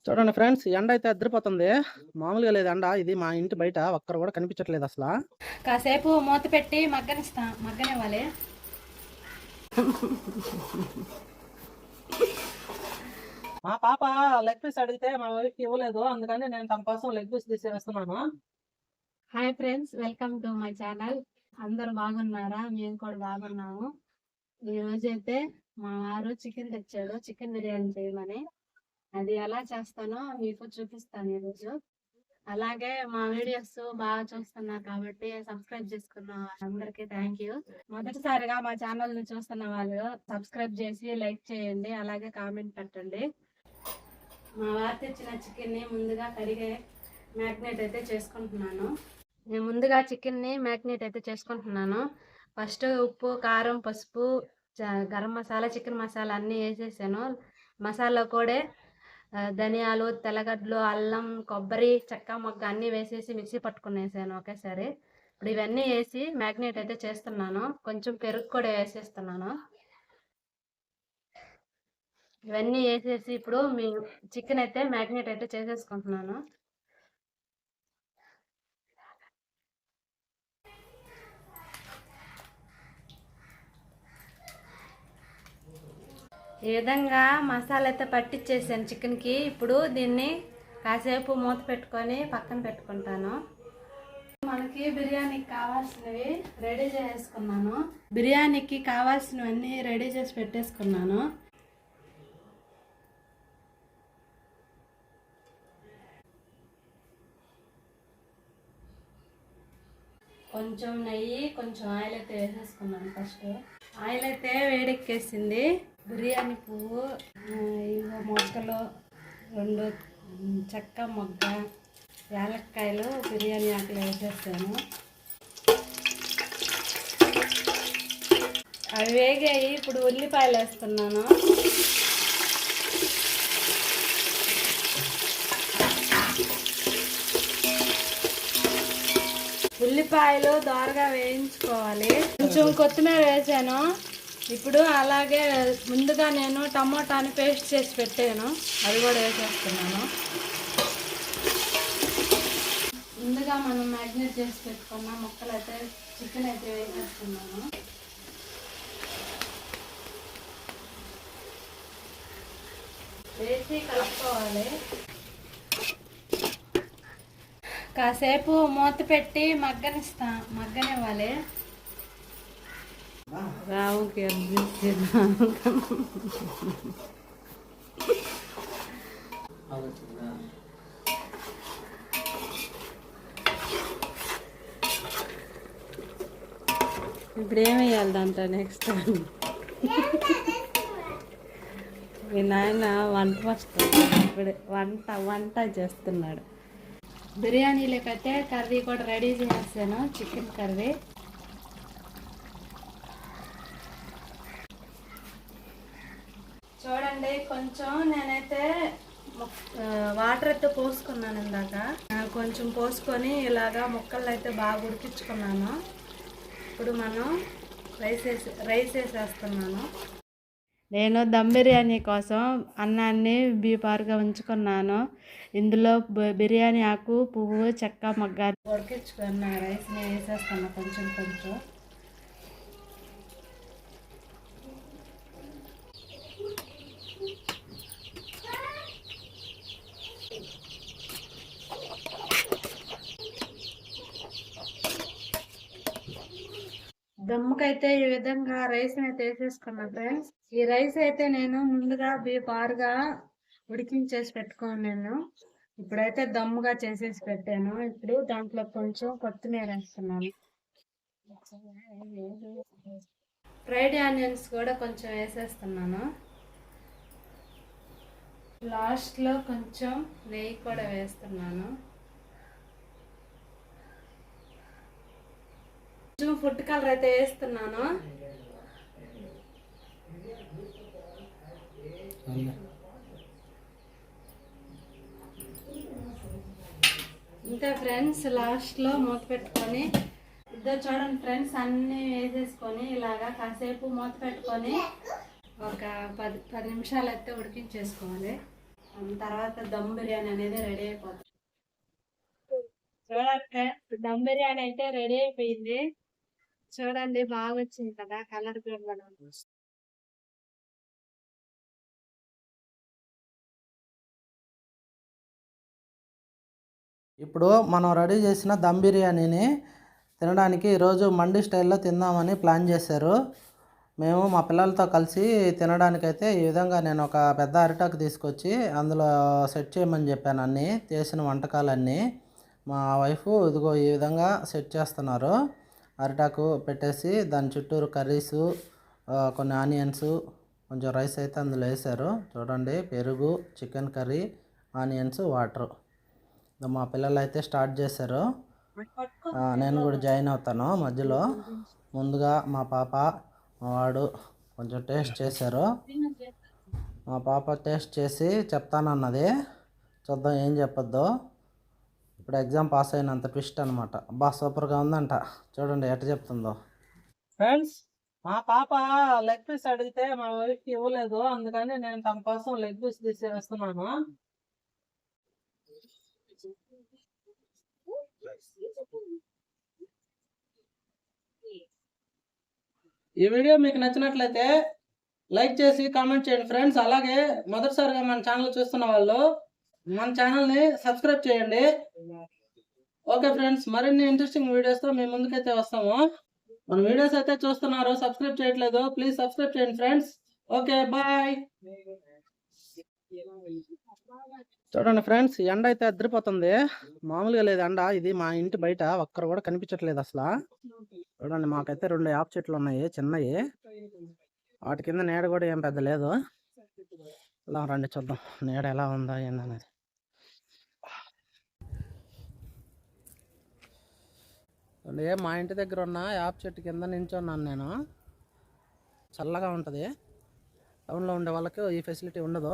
చూడండి ఫ్రెండ్స్, ఎండ అయితే అద్దరిపోతుంది. మామూలుగా లేదు ఎండ. ఇది మా ఇంటి బయట ఒక్కరు కూడా కనిపించట్లేదు అసలు. కాసేపు మూత పెట్టి మగ్గనివ్వాలి. మా పాప లెగ్ పీస్ అడిగితే మా వైఫ్ ఇవ్వలేదు, అందుకని నేను తన కోసం లెగ్ పీస్ తీసేస్తున్నాను. Hi friends, welcome to my channel. అందరు బాగున్నారా? మేము కూడా బాగున్నాము. ఈ రోజైతే మా వారు చికెన్ తెచ్చాడు, చికెన్ బిర్యానీ చేయమని. అది ఎలా చేస్తానో మీకు చూపిస్తాను ఈరోజు. అలాగే మా వీడియోస్ బాగా చూస్తున్నారు కాబట్టి సబ్స్క్రైబ్ చేసుకున్న అందరికీ థ్యాంక్ యూ. మొదటిసారిగా మా ఛానల్ ని చూస్తున్న వాళ్ళు సబ్స్క్రైబ్ చేసి లైక్ చేయండి, అలాగే కామెంట్ పెట్టండి. మా వారు తెచ్చిన చికెన్ ని ముందుగా కడిగే మ్యాగ్నేట్ అయితే చేసుకుంటున్నాను. నేను ముందుగా చికెన్ ని మ్యాగ్నేట్ అయితే చేసుకుంటున్నాను. ఫస్ట్ ఉప్పు, కారం, పసుపు, గరం మసాలా, చికెన్ మసాలా అన్నీ వేసేసాను. మసాలా కూడా ధనియాలు, తెల్లగడ్డలు, అల్లం, కొబ్బరి, చెక్క మొగ్గ అన్నీ వేసేసి మిక్సీ పట్టుకునేసాను ఒకేసారి. ఇప్పుడు ఇవన్నీ వేసి మ్యాగ్నేట్ అయితే చేస్తున్నాను. కొంచెం పెరుగు కూడా వేసేస్తున్నాను. ఇవన్నీ వేసేసి ఇప్పుడు మీ చికెన్ అయితే మ్యాగ్నేట్ అయితే చేసేసుకుంటున్నాను. ఈ విధంగా మసాలా అయితే పట్టించేసాను చికెన్కి. ఇప్పుడు దీన్ని కాసేపు మూత పెట్టుకొని పక్కన పెట్టుకుంటాను. మనకి బిర్యానీకి కావాల్సినవి రెడీ చేసుకున్నాను. బిర్యానీకి కావాల్సినవన్నీ రెడీ చేసి పెట్టేసుకున్నాను. కొంచెం నెయ్యి, కొంచెం ఆయిల్ అయితే వేసేసుకున్నాను. ఫస్ట్ ఆయిల్ అయితే వేడెక్కేసింది. బిర్యానీ పువ్వు, ఇవో మొక్కలు, 2 చెక్క మొగ్గ, యాలక్కాయలు, బిర్యానీ ఆకులు వేసేస్తాను. అవి వేగాయి. ఇప్పుడు ఉల్లిపాయలు వేస్తున్నాను. ఉల్లిపాయలు దోరగా వేయించుకోవాలి. కొంచెం కొత్తిమీర వేసాను. ఇప్పుడు అలాగే ముందుగా నేను టమోటాని పేస్ట్ చేసి పెట్టాను, అది కూడా వేసేస్తున్నాను. ముందుగా మనం మ్యాగ్నేట్ చేసి పెట్టుకున్న ముక్కలు అయితే చికెన్ అయితే వేసేస్తున్నాను. వేసి కలుపుకోవాలి. కాసేపు మూత పెట్టి మగ్గనివ్వాలి. రావుకి ఇప్పుడు ఏమేయాలి దాంట్లో నెక్స్ట్? మీ నాయన వంట వస్తుంది, ఇప్పుడు వంట చేస్తున్నాడు. బిర్యానీలకైతే కర్రీ కూడా రెడీ చేసాను, చికెన్ కర్రీ. చూడండి, కొంచెం నేనైతే వాటర్ అయితే పోసుకున్నాను ఇందాక. కొంచెం పోసుకొని ఇలాగా ముక్కలు అయితే బాగా ఉడికించుకున్నాను. ఇప్పుడు మనం రైస్ వేసేస్తున్నాను. నేను దమ్ బిర్యానీ కోసం అన్నాన్ని బీపారుగా ఉంచుకున్నాను. ఇందులో బిర్యానీ ఆకు, పువ్వు, చెక్క మొగ్గ ఉడికించుకున్న రైస్ని వేసేస్తాను కొంచెం కొంచెం. దమ్ముకైతే ఈ విధంగా రైస్ అయితే వేసేసుకున్నా ఫ్రెండ్స్. ఈ రైస్ అయితే నేను ముందుగా బారుగా ఉడికించేసి పెట్టుకున్నాను. ఇప్పుడైతే దమ్ముగా చేసేసి పెట్టాను. ఇప్పుడు దాంట్లో కొంచెం కొత్తిమీర వేస్తున్నాను. ఫ్రైడ్ ఆనియన్స్ కూడా కొంచెం వేసేస్తున్నాను. లాస్ట్లో కొంచెం నెయ్యి కూడా వేస్తున్నాను. కొంచెం ఫుడ్ కలర్ అయితే వేస్తున్నాను. ఇంతే ఫ్రెండ్స్, లాస్ట్లో మూత పెట్టుకొని ఇద్దరు చూడండి ఫ్రెండ్స్, అన్నీ వేసేసుకొని ఇలాగా కాసేపు మూత పెట్టుకొని ఒక 10 నిమిషాలు అయితే ఉడికించేసుకోవాలి. తర్వాత దమ్ బిర్యానీ అనేది రెడీ అయిపోతుంది. చూడండి, దమ్ బిర్యానీ అయితే రెడీ అయిపోయింది. చూడండి బాగా వచ్చింది కదా కలర్ కూడా. ఇప్పుడు మనం రెడీ చేసిన దమ్ బిర్యానీని తినడానికి ఈరోజు మండి స్టైల్లో తిందామని ప్లాన్ చేశారు. మేము మా పిల్లలతో కలిసి తినడానికైతే ఈ విధంగా నేను ఒక పెద్ద అరిటాకు తీసుకొచ్చి అందులో సెట్ చేయమని చెప్పాను అన్నీ చేసిన వంటకాలన్నీ. మా వైఫ్ ఇదిగో ఈ విధంగా సెట్ చేస్తున్నారు. అరిటాకు పెట్టేసి దాని చుట్టూరు కర్రీసు, కొన్ని ఆనియన్స్, కొంచెం రైస్ అయితే అందులో వేశారు. చూడండి, పెరుగు, చికెన్ కర్రీ, ఆనియన్స్, వాటర్. మా పిల్లలు అయితే స్టార్ట్ చేశారు. నేను కూడా జాయిన్ అవుతాను మధ్యలో. ముందుగా మా పాప, మా వాడు కొంచెం టేస్ట్ చేశారు. మా పాప టేస్ట్ చేసి చెప్తానన్నది. చూద్దాం ఏం చెప్పొద్దు. ఇప్పుడు ఎగ్జామ్ పాస్ అయినంత ట్విస్ట్ అనమాట. అబ్బా సూపర్గా ఉందంట. చూడండి ఎట్ట చెప్తుందో. ఫ్రెండ్స్, మా పాప లెగ్ పీస్ అడిగితే మా వైఫ్కి ఇవ్వలేదు, అందుకని నేను తమ కోసం లెగ్ పీస్ తీసేస్తున్నాను. ఈ వీడియో మీకు నచ్చినట్లయితే లైక్ చేసి కామెంట్ చేయండి ఫ్రెండ్స్. అలాగే మొదటిసారిగా మన ఛానల్ చూస్తున్న వాళ్ళు మన ఛానల్ని సబ్స్క్రైబ్ చేయండి. ఓకే ఫ్రెండ్స్, మరిన్ని ఇంట్రెస్టింగ్ వీడియోస్తో మేము ముందుకైతే వస్తాము. మన వీడియోస్ అయితే చూస్తున్నారు, సబ్స్క్రైబ్ చేయట్లేదు, ప్లీజ్ సబ్స్క్రైబ్ చేయండి ఫ్రెండ్స్. Okay bye. చూడండి ఫ్రెండ్స్, ఎండ అయితే అద్దరిపోతుంది. మామూలుగా లేదు ఎండ. ఇది మా ఇంటి బయట ఒక్కరు కూడా కనిపించట్లేదు అసలు. చూడండి, మాకైతే 2 యాప్ చెట్లు ఉన్నాయి చిన్నవి. వాటి కింద నీడ కూడా ఏం పెద్ద లేదు. ఇలా రండి చూద్దాం నీడ ఎలా ఉందా ఏందనేది. మా ఇంటి దగ్గర ఉన్న యాప్ చెట్టు కింద నించున్నాను నేను. చల్లగా ఉంటుంది. టౌన్లో ఉండే వాళ్ళకి ఈ ఫెసిలిటీ ఉండదు.